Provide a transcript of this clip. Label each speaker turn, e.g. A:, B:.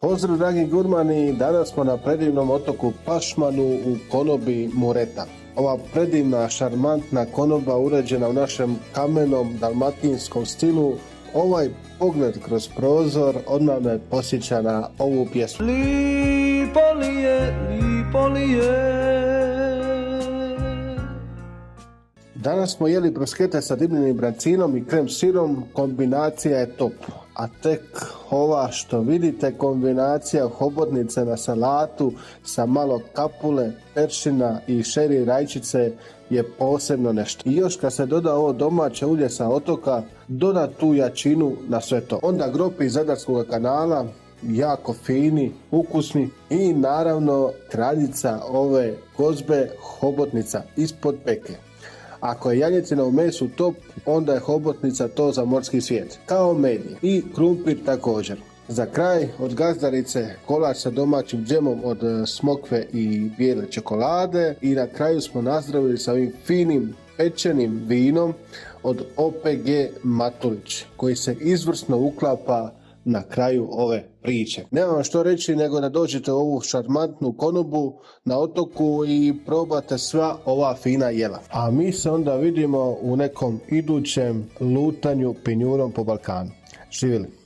A: Pozdrav dragi gurmani, danas smo na predivnom otoku Pašmanu u konobi Mureta. Ova predivna, šarmantna konoba uređena u našem kamenom dalmatinskom stilu, ovaj pogled kroz prozor odmah me posjeća na ovu pjesmu.
B: Lipo li je, lipo li je.
A: Danas smo jeli bruskete sa dimljenim brancinom i krem sirom, kombinacija je top. A tek ova što vidite kombinacija hobotnice na salatu sa malo kapule, peršina i šeri rajčice je posebno nešto. I još kad se doda ovo domaće ulje sa otoka, doda tu jačinu na sve to. Onda gropi iz Zadarskog kanala, jako fini, ukusni i naravno kraljica ove gozbe hobotnica ispod peke. Ako je janjetina u mesu top, onda je hobotnica to za morski svijet, kao medij i krumpir također. Za kraj od gazdarice kolač sa domaćim džemom od smokve i bijele čokolade i na kraju smo nazdravili sa ovim finim pečenim vinom od OPG Matulić koji se izvrsno uklapa na kraju ove priče. Nemam što reći nego da dođete u ovu šarmantnu konobu na otoku i probate sva ova fina jela. A mi se onda vidimo u nekom idućem lutanju pinjurom po Balkanu. Živjeli!